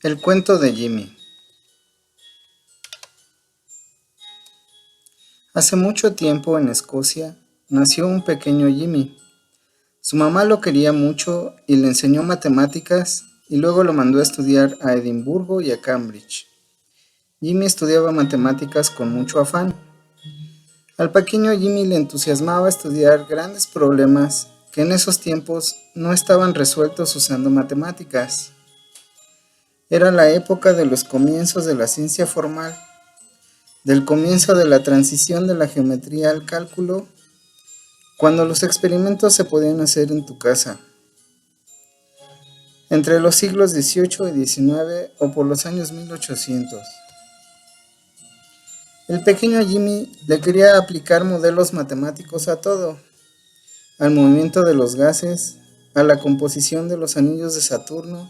El cuento de Jimmy. Hace mucho tiempo en Escocia nació un pequeño Jimmy. Su mamá lo quería mucho y le enseñó matemáticas y luego lo mandó a estudiar a Edimburgo y a Cambridge. Jimmy estudiaba matemáticas con mucho afán. Al pequeño Jimmy le entusiasmaba estudiar grandes problemas que en esos tiempos no estaban resueltos usando matemáticas. Era la época de los comienzos de la ciencia formal, del comienzo de la transición de la geometría al cálculo, cuando los experimentos se podían hacer en tu casa, entre los siglos XVIII y XIX o por los años 1800. El pequeño Jimmy le quería aplicar modelos matemáticos a todo, al movimiento de los gases, a la composición de los anillos de Saturno,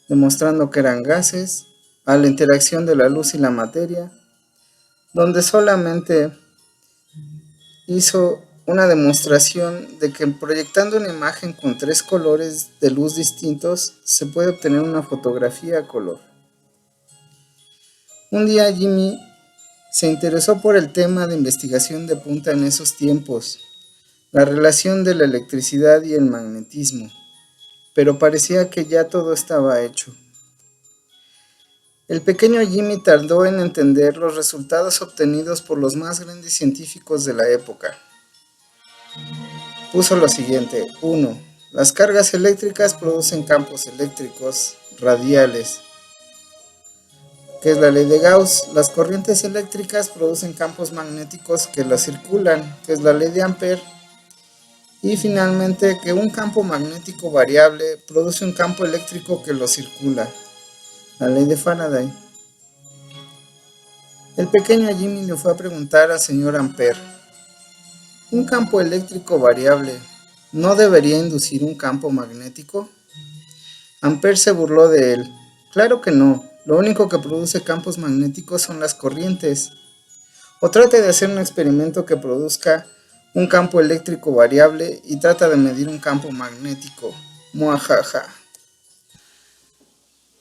demostrando que eran gases, a la interacción de la luz y la materia, donde solamente hizo una demostración de que proyectando una imagen con tres colores de luz distintos se puede obtener una fotografía a color. Un día Jimmy se interesó por el tema de investigación de punta en esos tiempos, la relación de la electricidad y el magnetismo, pero parecía que ya todo estaba hecho. El pequeño Jimmy tardó en entender los resultados obtenidos por los más grandes científicos de la época. Puso lo siguiente: 1. Las cargas eléctricas producen campos eléctricos radiales, que es la ley de Gauss. Las corrientes eléctricas producen campos magnéticos que las circulan, que es la ley de Ampère. Y finalmente, que un campo magnético variable produce un campo eléctrico que lo circula, la ley de Faraday. El pequeño Jimmy le fue a preguntar al señor Ampère: ¿un campo eléctrico variable no debería inducir un campo magnético? Ampère se burló de él. Claro que no, lo único que produce campos magnéticos son las corrientes. O trate de hacer un experimento que produzca un campo eléctrico variable y trata de medir un campo magnético. Muajaja.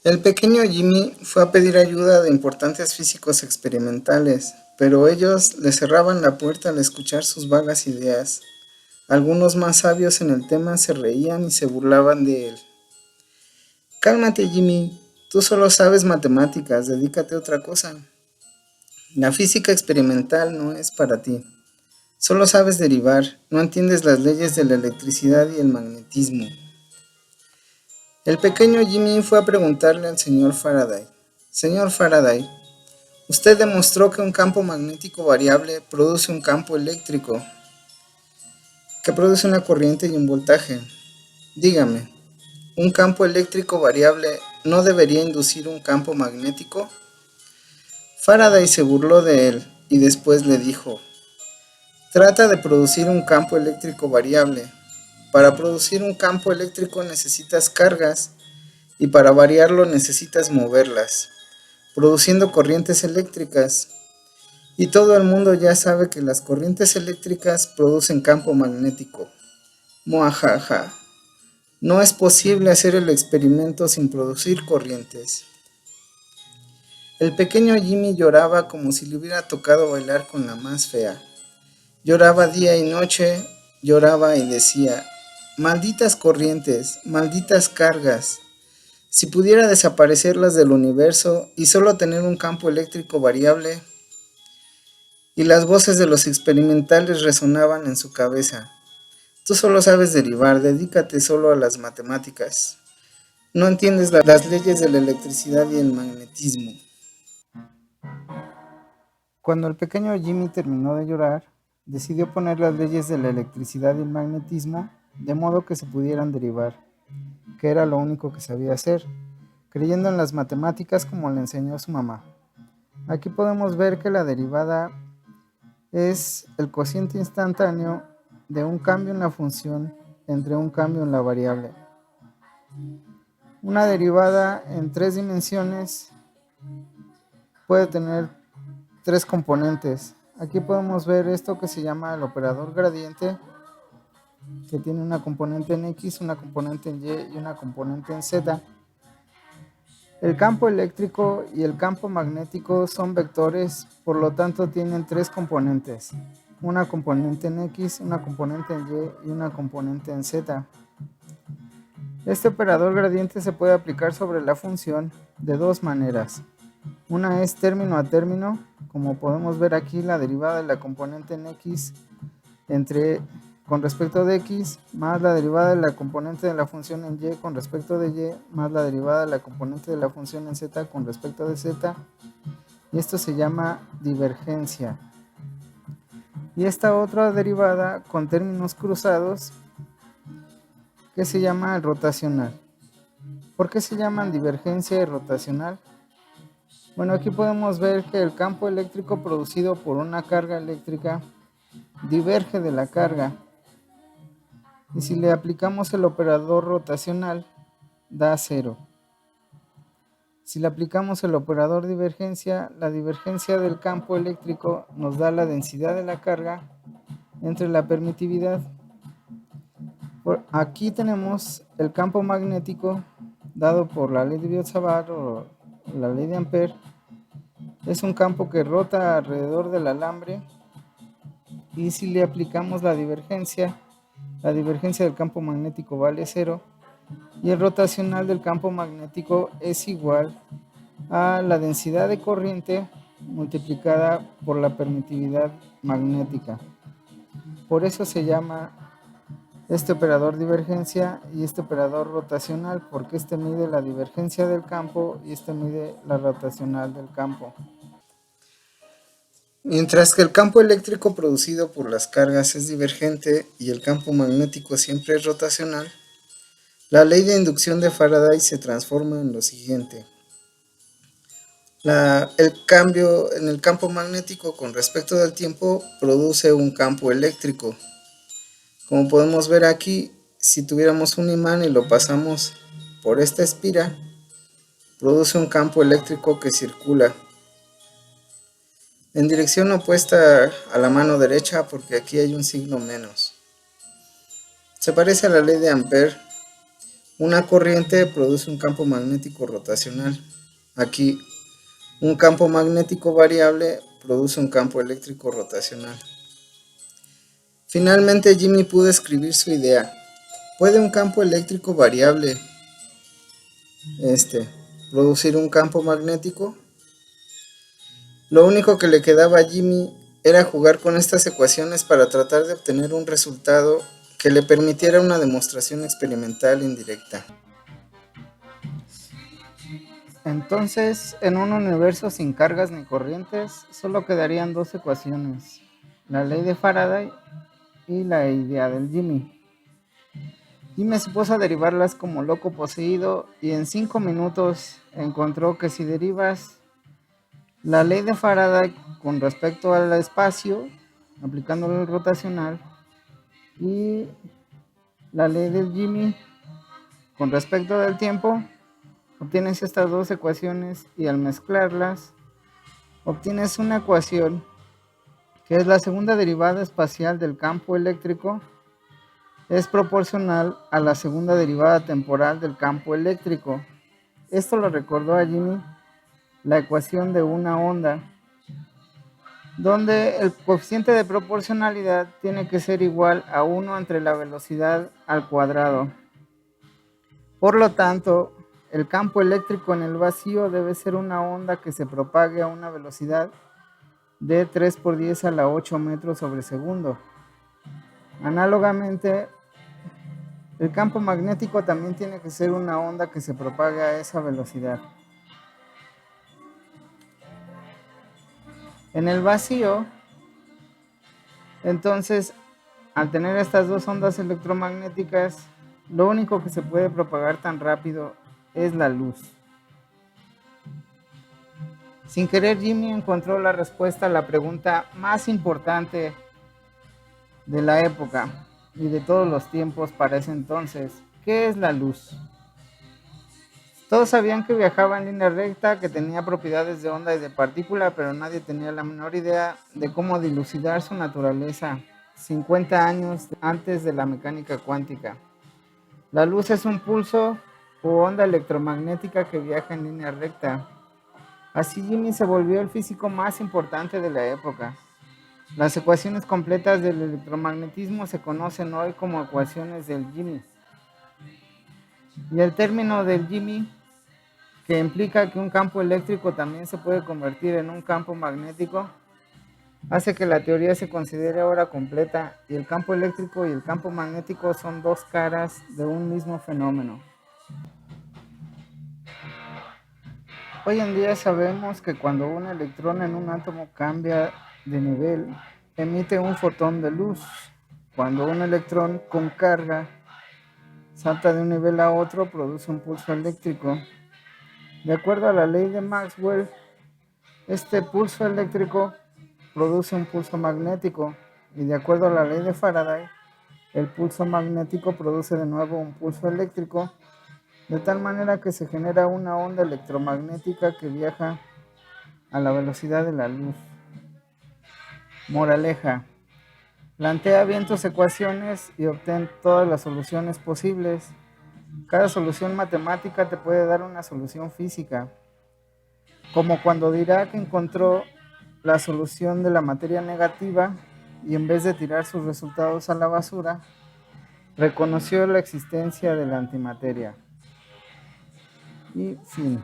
El pequeño Jimmy fue a pedir ayuda de importantes físicos experimentales, pero ellos le cerraban la puerta al escuchar sus vagas ideas. Algunos más sabios en el tema se reían y se burlaban de él. Cálmate, Jimmy, tú solo sabes matemáticas, dedícate a otra cosa. La física experimental no es para ti. Solo sabes derivar, no entiendes las leyes de la electricidad y el magnetismo. El pequeño Jimmy fue a preguntarle al señor Faraday: Señor Faraday, usted demostró que un campo magnético variable produce un campo eléctrico, que produce una corriente y un voltaje. Dígame, ¿un campo eléctrico variable no debería inducir un campo magnético? Faraday se burló de él y después le dijo: trata de producir un campo eléctrico variable. Para producir un campo eléctrico necesitas cargas y para variarlo necesitas moverlas, produciendo corrientes eléctricas. Y todo el mundo ya sabe que las corrientes eléctricas producen campo magnético. Muajaja. No es posible hacer el experimento sin producir corrientes. El pequeño Jimmy lloraba como si le hubiera tocado bailar con la más fea. Lloraba día y noche, lloraba y decía: malditas corrientes, malditas cargas. Si pudiera desaparecerlas del universo y solo tener un campo eléctrico variable. Y las voces de los experimentales resonaban en su cabeza: tú solo sabes derivar, dedícate solo a las matemáticas. No entiendes las leyes de la electricidad y el magnetismo. Cuando el pequeño Jimmy terminó de llorar, decidió poner las leyes de la electricidad y el magnetismo de modo que se pudieran derivar, que era lo único que sabía hacer, creyendo en las matemáticas como le enseñó su mamá. Aquí podemos ver que la derivada es el cociente instantáneo de un cambio en la función entre un cambio en la variable. Una derivada en tres dimensiones puede tener tres componentes. Aquí podemos ver esto que se llama el operador gradiente, que tiene una componente en X, una componente en Y y una componente en Z. El campo eléctrico y el campo magnético son vectores, por lo tanto tienen tres componentes, una componente en X, una componente en Y y una componente en Z. Este operador gradiente se puede aplicar sobre la función de dos maneras. Una es término a término, como podemos ver aquí la derivada de la componente en X con respecto de X más la derivada de la componente de la función en Y con respecto de Y más la derivada de la componente de la función en Z con respecto de Z, y esto se llama divergencia. Y esta otra derivada con términos cruzados que se llama rotacional. ¿Por qué se llaman divergencia y rotacional? Bueno, aquí podemos ver que el campo eléctrico producido por una carga eléctrica diverge de la carga, y si le aplicamos el operador rotacional da 0. Si le aplicamos el operador divergencia, la divergencia del campo eléctrico nos da la densidad de la carga entre la permitividad. Aquí tenemos el campo magnético dado por la ley de Biot-Savart o la ley de Ampère. Es un campo que rota alrededor del alambre, y si le aplicamos la divergencia del campo magnético vale 0, y el rotacional del campo magnético es igual a la densidad de corriente multiplicada por la permitividad magnética. Por eso se llama este operador divergencia y este operador rotacional, porque este mide la divergencia del campo y este mide la rotacional del campo. Mientras que el campo eléctrico producido por las cargas es divergente y el campo magnético siempre es rotacional, la ley de inducción de Faraday se transforma en lo siguiente. El cambio en el campo magnético con respecto del tiempo produce un campo eléctrico. Como podemos ver aquí, si tuviéramos un imán y lo pasamos por esta espira, produce un campo eléctrico que circula en dirección opuesta a la mano derecha, porque aquí hay un signo menos. Se parece a la ley de Ampère. Una corriente produce un campo magnético rotacional. Aquí, un campo magnético variable produce un campo eléctrico rotacional. Finalmente Jimmy pudo escribir su idea. ¿Puede un campo eléctrico variable producir un campo magnético? Lo único que le quedaba a Jimmy era jugar con estas ecuaciones para tratar de obtener un resultado que le permitiera una demostración experimental indirecta. Entonces, en un universo sin cargas ni corrientes, solo quedarían dos ecuaciones, la ley de Faraday y la idea del Jimmy. Jimmy se puso a derivarlas como loco poseído, y en 5 minutos encontró que si derivas la ley de Faraday con respecto al espacio, aplicando el rotacional, y la ley del Jimmy con respecto del tiempo, obtienes estas dos ecuaciones, y al mezclarlas obtienes una ecuación que es la segunda derivada espacial del campo eléctrico es proporcional a la segunda derivada temporal del campo eléctrico. Esto lo recordó a Jimmy la ecuación de una onda, donde el coeficiente de proporcionalidad tiene que ser igual a 1 entre la velocidad al cuadrado. Por lo tanto, el campo eléctrico en el vacío debe ser una onda que se propague a una velocidad de 3 por 10 a la 8 metros sobre segundo. Análogamente, el campo magnético también tiene que ser una onda que se propague a esa velocidad. En el vacío, entonces, al tener estas dos ondas electromagnéticas, lo único que se puede propagar tan rápido es la luz. Sin querer, Jimmy encontró la respuesta a la pregunta más importante de la época y de todos los tiempos para ese entonces. ¿Qué es la luz? Todos sabían que viajaba en línea recta, que tenía propiedades de onda y de partícula, pero nadie tenía la menor idea de cómo dilucidar su naturaleza 50 años antes de la mecánica cuántica. La luz es un pulso o onda electromagnética que viaja en línea recta. Así Jimmy se volvió el físico más importante de la época. Las ecuaciones completas del electromagnetismo se conocen hoy como ecuaciones del Jimmy. Y el término del Jimmy, que implica que un campo eléctrico también se puede convertir en un campo magnético, hace que la teoría se considere ahora completa, y el campo eléctrico y el campo magnético son dos caras de un mismo fenómeno. Hoy en día sabemos que cuando un electrón en un átomo cambia de nivel, emite un fotón de luz. Cuando un electrón con carga salta de un nivel a otro, produce un pulso eléctrico. De acuerdo a la ley de Maxwell, este pulso eléctrico produce un pulso magnético, y de acuerdo a la ley de Faraday, el pulso magnético produce de nuevo un pulso eléctrico, de tal manera que se genera una onda electromagnética que viaja a la velocidad de la luz. Moraleja: plantea bien tus ecuaciones y obtén todas las soluciones posibles. Cada solución matemática te puede dar una solución física, como cuando Dirac encontró la solución de la materia negativa y en vez de tirar sus resultados a la basura, reconoció la existencia de la antimateria. Y fin.